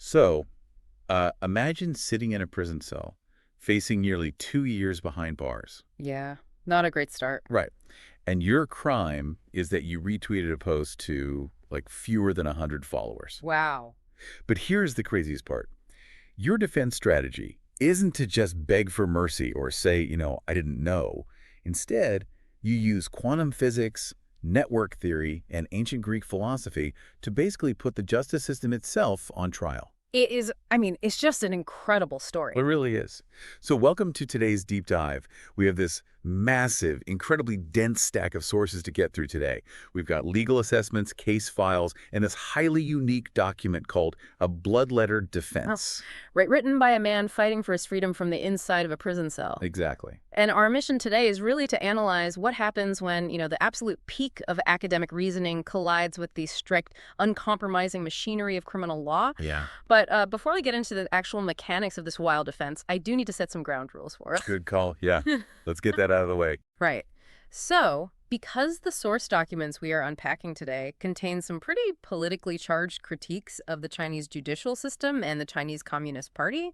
So, imagine sitting in a prison cell, facing nearly 2 years behind bars. Yeah, not a great start. Right. And your crime is that you retweeted a post to, like, fewer than 100 followers. Wow. But here's the craziest part. Your defense strategy isn't to just beg for mercy or say, I didn't know. Instead, you use quantum physics, network theory, and ancient Greek philosophy to basically put the justice system itself on trial. It is, it's just an incredible story. It really is. So welcome to today's deep dive. We have this massive, incredibly dense stack of sources to get through today. We've got legal assessments, case files, and this highly unique document called a blood letter defense. Right, written by a man fighting for his freedom from the inside of a prison cell. Exactly. And our mission today is really to analyze what happens when, the absolute peak of academic reasoning collides with the strict, uncompromising machinery of criminal law. Yeah. But before we get into the actual mechanics of this wild defense, I do need to set some ground rules for us. Good call. Yeah. Let's get that out of the way. Right. So, because the source documents we are unpacking today contain some pretty politically charged critiques of the Chinese judicial system and the Chinese Communist Party,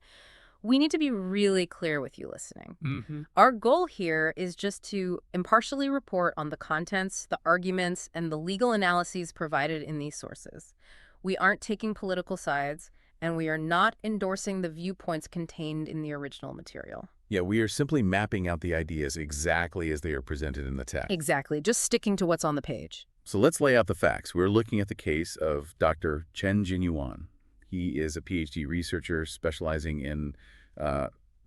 we need to be really clear with you listening. Our goal here is just to impartially report on the contents, the arguments, and the legal analyses provided in these sources. We aren't taking political sides, and we are not endorsing the viewpoints contained in the original material. Yeah, we are simply mapping out the ideas exactly as they are presented in the text. Exactly, just sticking to what's on the page. So let's lay out the facts. We're looking at the case of Dr. Chen Jingyuan. He is a PhD researcher specializing in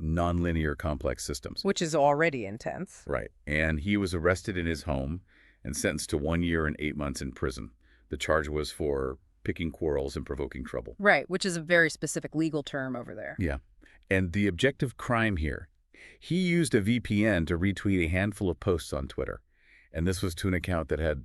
nonlinear complex systems. Which is already intense. Right. And he was arrested in his home and sentenced to 1 year and 8 months in prison. The charge was for picking quarrels and provoking trouble. Right, which is a very specific legal term over there. Yeah. And the objective crime here, he used a VPN to retweet a handful of posts on Twitter. And this was to an account that had,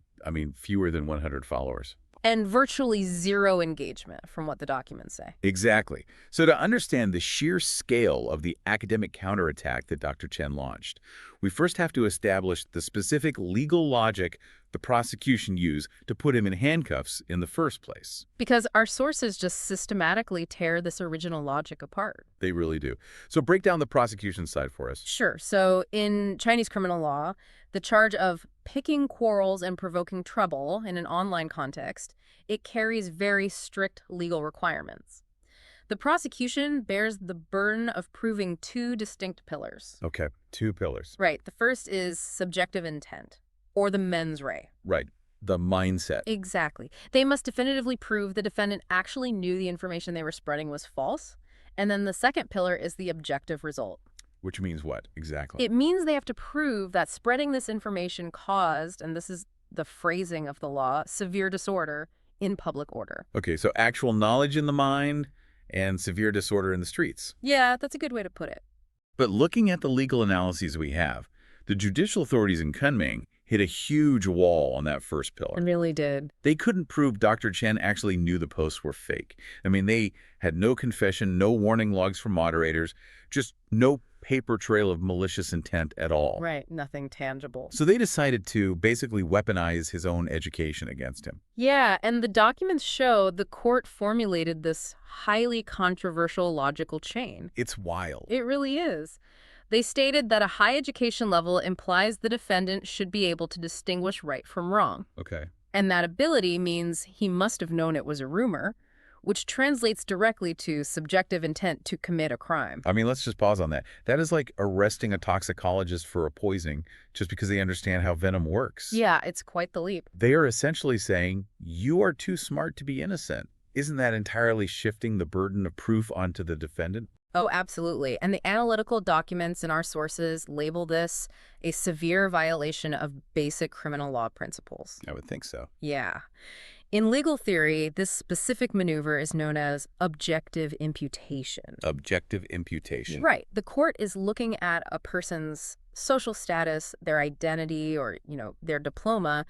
fewer than 100 followers. And virtually zero engagement, from what the documents say. Exactly. So to understand the sheer scale of the academic counterattack that Dr. Chen launched, we first have to establish the specific legal logic the prosecution used to put him in handcuffs in the first place. Because our sources just systematically tear this original logic apart. They really do. So break down the prosecution side for us. Sure. So in Chinese criminal law, the charge of picking quarrels and provoking trouble in an online context, it carries very strict legal requirements. The prosecution bears the burden of proving two distinct pillars. Okay, two pillars. Right. The first is subjective intent, or the mens rea. Right. The mindset. Exactly. They must definitively prove the defendant actually knew the information they were spreading was false. And then the second pillar is the objective result. Which means what, exactly? It means they have to prove that spreading this information caused, and this is the phrasing of the law, severe disorder in public order. Okay, so actual knowledge in the mind and severe disorder in the streets. Yeah, that's a good way to put it. But looking at the legal analyses we have, the judicial authorities in Kunming hit a huge wall on that first pillar. It really did. They couldn't prove Dr. Chen actually knew the posts were fake. They had no confession, no warning logs from moderators, just no paper trail of malicious intent at all. Right, nothing tangible. So they decided to basically weaponize his own education against him. Yeah, and the documents show the court formulated this highly controversial logical chain. It's wild. It really is. They stated that a high education level implies the defendant should be able to distinguish right from wrong. Okay. And that ability means he must have known it was a rumor, which translates directly to subjective intent to commit a crime. Let's just pause on that. That is like arresting a toxicologist for a poisoning just because they understand how venom works. Yeah, it's quite the leap. They are essentially saying, you are too smart to be innocent. Isn't that entirely shifting the burden of proof onto the defendant? Oh, absolutely. And the analytical documents in our sources label this a severe violation of basic criminal law principles. I would think so. Yeah. In legal theory, this specific maneuver is known as objective imputation. Objective imputation. Right. The court is looking at a person's social status, their identity, or, their diploma,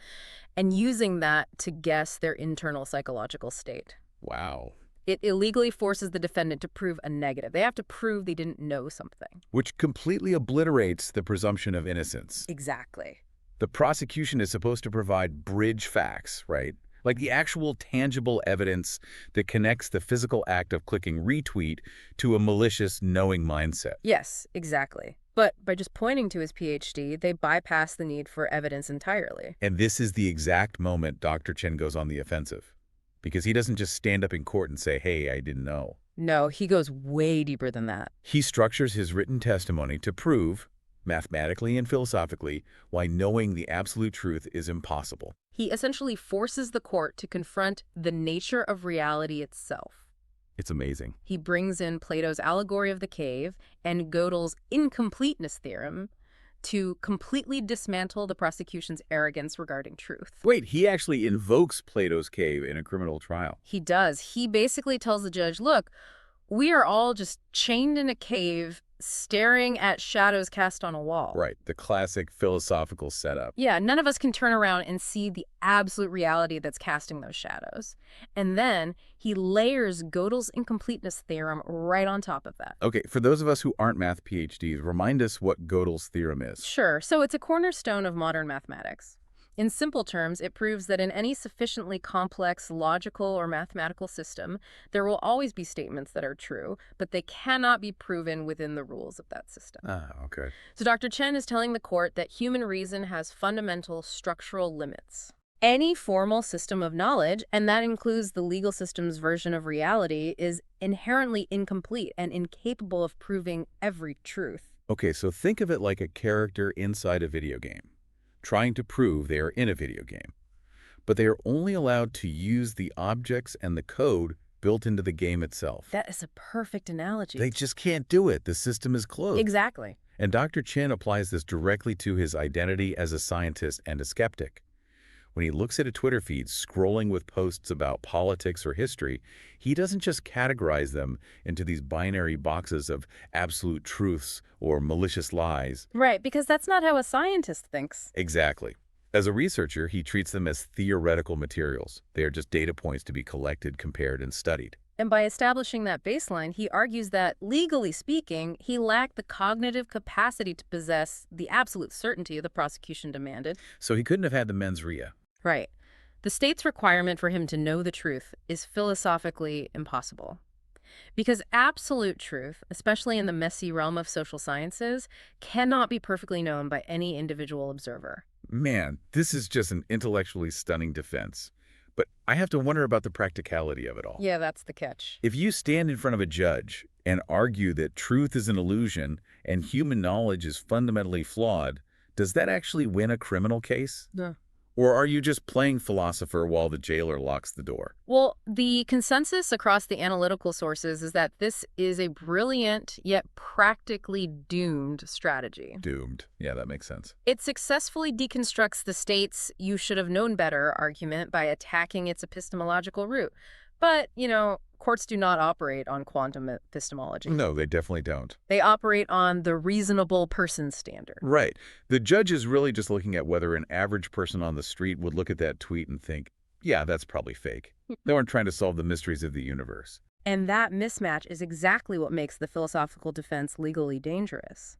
and using that to guess their internal psychological state. Wow. It illegally forces the defendant to prove a negative. They have to prove they didn't know something. Which completely obliterates the presumption of innocence. Exactly. The prosecution is supposed to provide bridge facts, right? Like the actual tangible evidence that connects the physical act of clicking retweet to a malicious, knowing mindset. Yes, exactly. But by just pointing to his PhD, they bypass the need for evidence entirely. And this is the exact moment Dr. Chen goes on the offensive. Because he doesn't just stand up in court and say, hey, I didn't know. No, he goes way deeper than that. He structures his written testimony to prove, mathematically and philosophically, why knowing the absolute truth is impossible. He essentially forces the court to confront the nature of reality itself. It's amazing. He brings in Plato's allegory of the cave and Gödel's incompleteness theorem to completely dismantle the prosecution's arrogance regarding truth. Wait, he actually invokes Plato's cave in a criminal trial. He does. He basically tells the judge, look, we are all just chained in a cave staring at shadows cast on a wall. Right, the classic philosophical setup. Yeah, none of us can turn around and see the absolute reality that's casting those shadows. And then he layers Gödel's incompleteness theorem right on top of that. Okay, for those of us who aren't math PhDs, remind us what Gödel's theorem is. Sure, so it's a cornerstone of modern mathematics. In simple terms, it proves that in any sufficiently complex logical or mathematical system, there will always be statements that are true, but they cannot be proven within the rules of that system. Okay. So Dr. Chen is telling the court that human reason has fundamental structural limits. Any formal system of knowledge, and that includes the legal system's version of reality, is inherently incomplete and incapable of proving every truth. Okay, so think of it like a character inside a video game, trying to prove they are in a video game. But they are only allowed to use the objects and the code built into the game itself. That is a perfect analogy. They just can't do it. The system is closed. Exactly. And Dr. Chen applies this directly to his identity as a scientist and a skeptic. When he looks at a Twitter feed scrolling with posts about politics or history, he doesn't just categorize them into these binary boxes of absolute truths or malicious lies. Right, because that's not how a scientist thinks. Exactly. As a researcher, he treats them as theoretical materials. They are just data points to be collected, compared, and studied. And by establishing that baseline, he argues that, legally speaking, he lacked the cognitive capacity to possess the absolute certainty the prosecution demanded. So he couldn't have had the mens rea. Right. The state's requirement for him to know the truth is philosophically impossible. Because absolute truth, especially in the messy realm of social sciences, cannot be perfectly known by any individual observer. Man, this is just an intellectually stunning defense. But I have to wonder about the practicality of it all. Yeah, that's the catch. If you stand in front of a judge and argue that truth is an illusion and human knowledge is fundamentally flawed, does that actually win a criminal case? No. Or are you just playing philosopher while the jailer locks the door? Well, the consensus across the analytical sources is that this is a brilliant yet practically doomed strategy. Doomed. Yeah, that makes sense. It successfully deconstructs the state's "you should have known better" argument by attacking its epistemological root. But, courts do not operate on quantum epistemology. No, they definitely don't. They operate on the reasonable person standard. Right. The judge is really just looking at whether an average person on the street would look at that tweet and think, yeah, that's probably fake. They weren't trying to solve the mysteries of the universe. And that mismatch is exactly what makes the philosophical defense legally dangerous.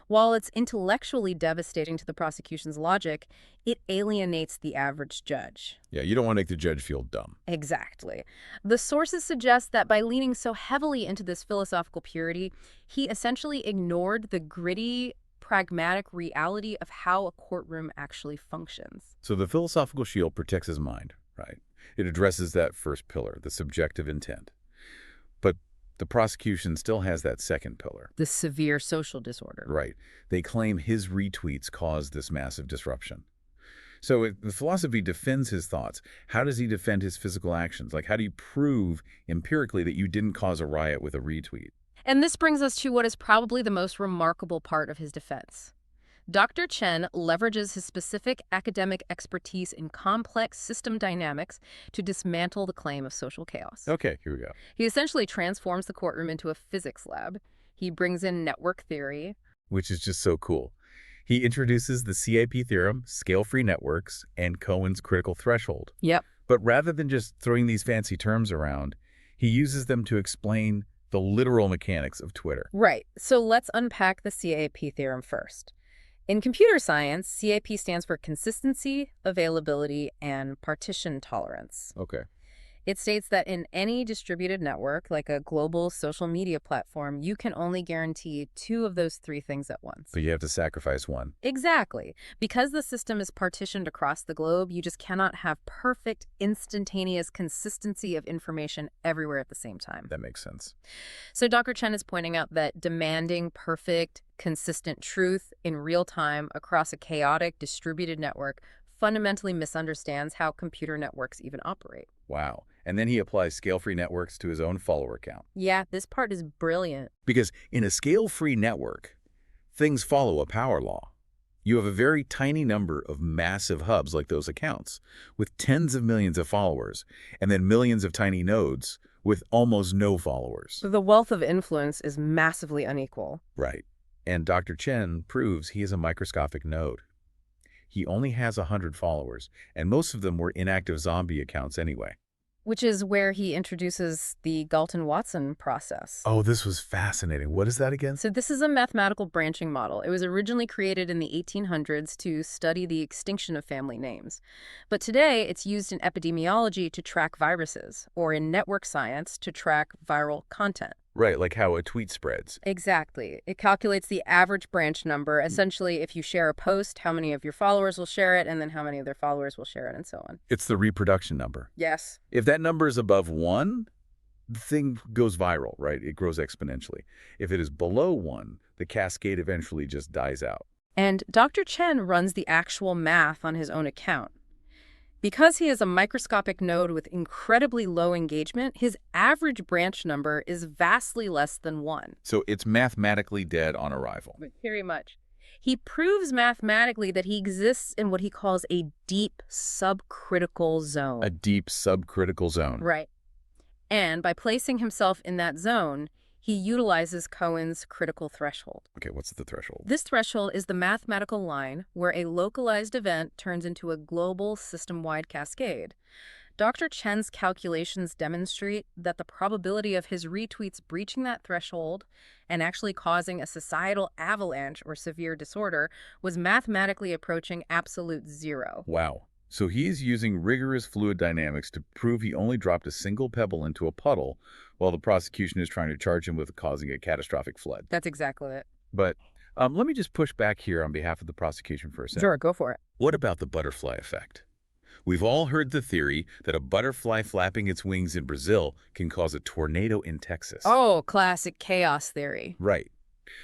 While it's intellectually devastating to the prosecution's logic, it alienates the average judge. Yeah, you don't want to make the judge feel dumb. Exactly. The sources suggest that by leaning so heavily into this philosophical purity, he essentially ignored the gritty, pragmatic reality of how a courtroom actually functions. So the philosophical shield protects his mind, right? It addresses that first pillar, the subjective intent. But the prosecution still has that second pillar. The severe social disorder. Right. They claim his retweets caused this massive disruption. So if the philosophy defends his thoughts, how does he defend his physical actions? Like, how do you prove empirically that you didn't cause a riot with a retweet? And this brings us to what is probably the most remarkable part of his defense. Dr. Chen leverages his specific academic expertise in complex system dynamics to dismantle the claim of social chaos. Okay, here we go. He essentially transforms the courtroom into a physics lab. He brings in network theory, which is just so cool. He introduces the CAP theorem, scale-free networks, and Cohen's critical threshold. Yep. But rather than just throwing these fancy terms around, he uses them to explain the literal mechanics of Twitter. Right. So let's unpack the CAP theorem first. In computer science, CAP stands for consistency, availability, and partition tolerance. Okay. It states that in any distributed network, like a global social media platform, you can only guarantee two of those three things at once. But you have to sacrifice one. Exactly. Because the system is partitioned across the globe, you just cannot have perfect, instantaneous consistency of information everywhere at the same time. That makes sense. So Dr. Chen is pointing out that demanding perfect, consistent truth in real time across a chaotic, distributed network fundamentally misunderstands how computer networks even operate. Wow. And then he applies scale-free networks to his own follower count. Yeah, this part is brilliant. Because in a scale-free network, things follow a power law. You have a very tiny number of massive hubs like those accounts, with tens of millions of followers, and then millions of tiny nodes with almost no followers. The wealth of influence is massively unequal. Right. And Dr. Chen proves he is a microscopic node. He only has 100 followers, and most of them were inactive zombie accounts anyway. Which is where he introduces the Galton-Watson process. Oh, this was fascinating. What is that again? So this is a mathematical branching model. It was originally created in the 1800s to study the extinction of family names. But today, it's used in epidemiology to track viruses, or in network science to track viral content. Right, like how a tweet spreads. Exactly. It calculates the average branch number. Essentially, if you share a post, how many of your followers will share it, and then how many of their followers will share it, and so on. It's the reproduction number. Yes. If that number is above 1, the thing goes viral, right? It grows exponentially. If it is below 1, the cascade eventually just dies out. And Dr. Chen runs the actual math on his own account. Because he is a microscopic node with incredibly low engagement, his average branch number is vastly less than 1. So it's mathematically dead on arrival. Very much. He proves mathematically that he exists in what he calls a deep subcritical zone. A deep subcritical zone. Right. And by placing himself in that zone, he utilizes Cohen's critical threshold. Okay, what's the threshold? This threshold is the mathematical line where a localized event turns into a global system-wide cascade. Dr. Chen's calculations demonstrate that the probability of his retweets breaching that threshold and actually causing a societal avalanche or severe disorder was mathematically approaching absolute zero. Wow. So he's using rigorous fluid dynamics to prove he only dropped a single pebble into a puddle while the prosecution is trying to charge him with causing a catastrophic flood. That's exactly it. But let me just push back here on behalf of the prosecution for a second. Sure, go for it. What about the butterfly effect? We've all heard the theory that a butterfly flapping its wings in Brazil can cause a tornado in Texas. Oh, classic chaos theory. Right.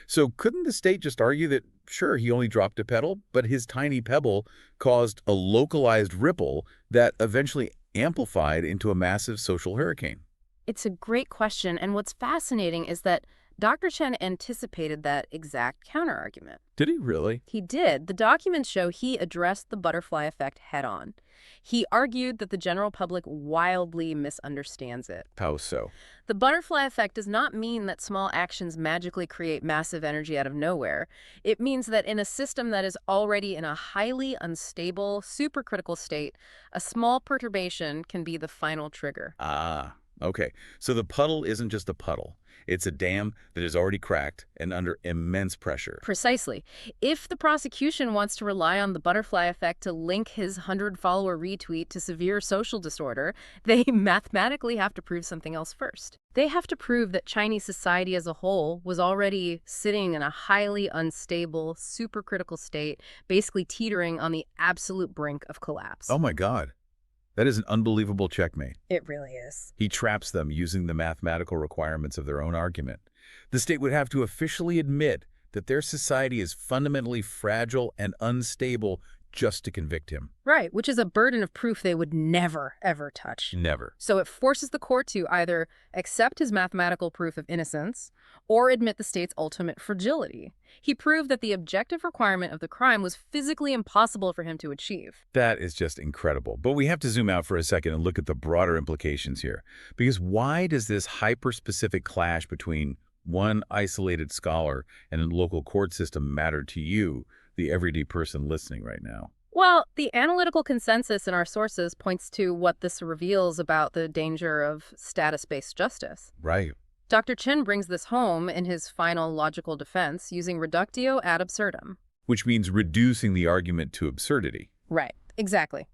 So couldn't the state just argue that, sure, he only dropped a pebble, but his tiny pebble caused a localized ripple that eventually amplified into a massive social hurricane? It's a great question, and what's fascinating is that Dr. Chen anticipated that exact counterargument. Did he really? He did. The documents show he addressed the butterfly effect head-on. He argued that the general public wildly misunderstands it. How so? The butterfly effect does not mean that small actions magically create massive energy out of nowhere. It means that in a system that is already in a highly unstable, supercritical state, a small perturbation can be the final trigger. Ah, okay. So the puddle isn't just a puddle. It's a dam that is already cracked and under immense pressure. Precisely. If the prosecution wants to rely on the butterfly effect to link his 100-follower retweet to severe social disorder, they mathematically have to prove something else first. They have to prove that Chinese society as a whole was already sitting in a highly unstable, supercritical state, basically teetering on the absolute brink of collapse. Oh my God. That is an unbelievable checkmate. It really is. He traps them using the mathematical requirements of their own argument. The state would have to officially admit that their society is fundamentally fragile and unstable just to convict him. Right, which is a burden of proof they would never, ever touch. Never. So it forces the court to either accept his mathematical proof of innocence or admit the state's ultimate fragility. He proved that the objective requirement of the crime was physically impossible for him to achieve. That is just incredible. But we have to zoom out for a second and look at the broader implications here. Because why does this hyper-specific clash between one isolated scholar and a local court system matter to you, the everyday person listening right now? Well, the analytical consensus in our sources points to what this reveals about the danger of status-based justice. Right. Dr. Chen brings this home in his final logical defense using Reductio ad absurdum. which means reducing the argument to absurdity. Right, exactly.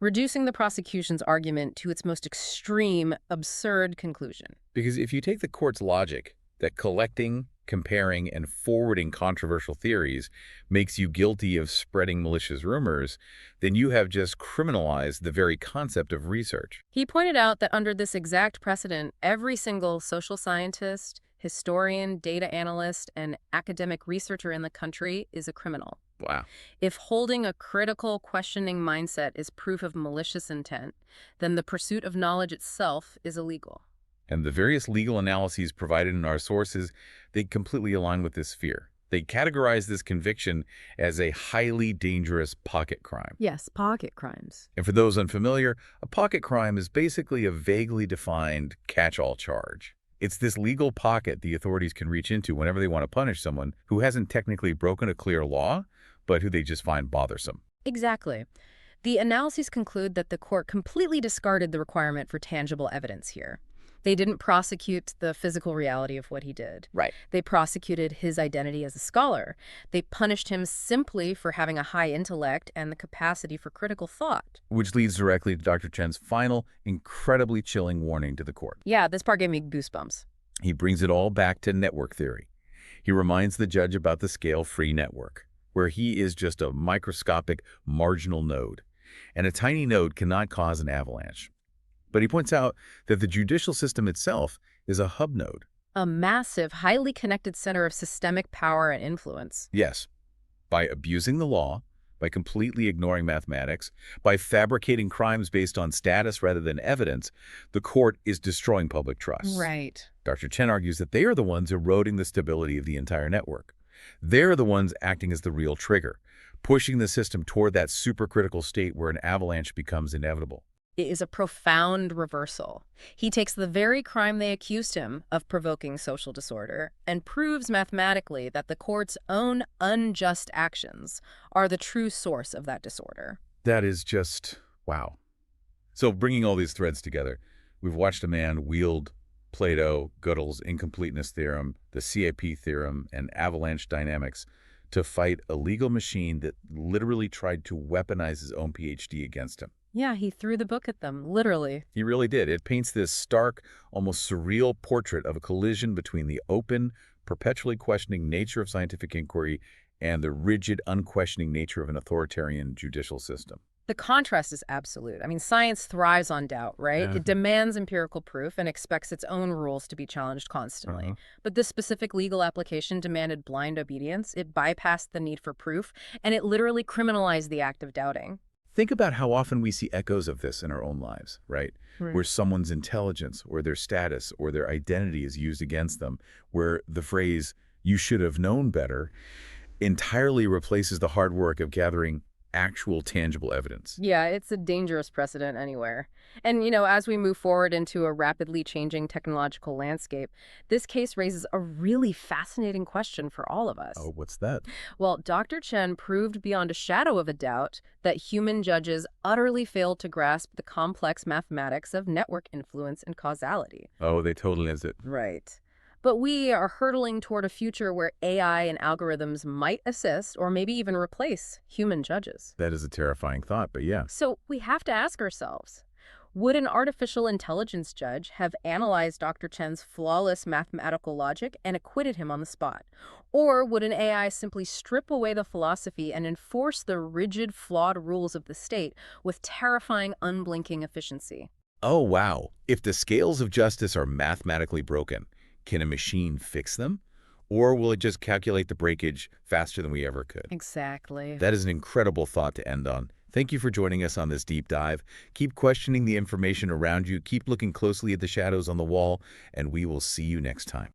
Reducing the prosecution's argument to its most extreme, absurd conclusion. Because if you take the court's logic that collecting, comparing, and forwarding controversial theories makes you guilty of spreading malicious rumors, then you have just criminalized the very concept of research. He pointed out that under this exact precedent, every single social scientist, historian, data analyst, and academic researcher in the country is a criminal. Wow. If holding a critical, questioning mindset is proof of malicious intent, then the pursuit of knowledge itself is illegal. And the various legal analyses provided in our sources, they completely align with this fear. They categorize this conviction as a highly dangerous pocket crime. Yes, pocket crimes. And for those unfamiliar, a pocket crime is basically a vaguely defined catch-all charge. It's this legal pocket the authorities can reach into whenever they want to punish someone who hasn't technically broken a clear law, but who they just find bothersome. Exactly. The analyses conclude that the court completely discarded the requirement for tangible evidence here. They didn't prosecute the physical reality of what he did. Right. They prosecuted his identity as a scholar. They punished him simply for having a high intellect and the capacity for critical thought. Which leads directly to Dr. Chen's final, incredibly chilling warning to the court. Yeah, this part gave me goosebumps. He brings it all back to network theory. He reminds the judge about the scale-free network, where he is just a microscopic marginal node, and a tiny node cannot cause an avalanche. But he points out that the judicial system itself is a hub node. A massive, highly connected center of systemic power and influence. Yes, by abusing the law, by completely ignoring mathematics, by fabricating crimes based on status rather than evidence, the court is destroying public trust. Right. Dr. Chen argues that they are the ones eroding the stability of the entire network. They're the ones acting as the real trigger, pushing the system toward that supercritical state where an avalanche becomes inevitable. It is a profound reversal. He takes the very crime they accused him of provoking social disorder and proves mathematically that the court's own unjust actions are the true source of that disorder. That is just, wow. So bringing all these threads together, we've watched a man wield Plato, Gödel's Incompleteness theorem, the CAP theorem, and avalanche dynamics to fight a legal machine that literally tried to weaponize his own PhD against him. Yeah, he threw the book at them, literally. He really did. It paints this stark, almost surreal portrait of a collision between the open, perpetually questioning nature of scientific inquiry and the rigid, unquestioning nature of an authoritarian judicial system. The contrast is absolute. I mean, science thrives on doubt, right? Yeah. It demands empirical proof and expects its own rules to be challenged constantly. But this specific legal application demanded blind obedience. It bypassed the need for proof, and it literally criminalized the act of doubting. Think about how often we see echoes of this in our own lives, right? Where someone's intelligence or their status or their identity is used against them, where the phrase, "you should have known better," entirely replaces the hard work of gathering actual tangible evidence. Yeah, it's a dangerous precedent anywhere. And, as we move forward into a rapidly changing technological landscape, this case raises a really fascinating question for all of us. Oh, what's that? Well, Dr. Chen proved beyond a shadow of a doubt that human judges utterly failed to grasp the complex mathematics of network influence and causality. Oh, they totally is it. Right. But we are hurtling toward a future where AI and algorithms might assist or maybe even replace human judges. That is a terrifying thought, but yeah. So we have to ask ourselves, would an artificial intelligence judge have analyzed Dr. Chen's flawless mathematical logic and acquitted him on the spot? Or would an AI simply strip away the philosophy and enforce the rigid, flawed rules of the state with terrifying, unblinking efficiency? Oh, wow. If the scales of justice are mathematically broken, can a machine fix them? Or will it just calculate the breakage faster than we ever could? Exactly. That is an incredible thought to end on. Thank you for joining us on this deep dive. Keep questioning the information around you, keep looking closely at the shadows on the wall, and we will see you next time.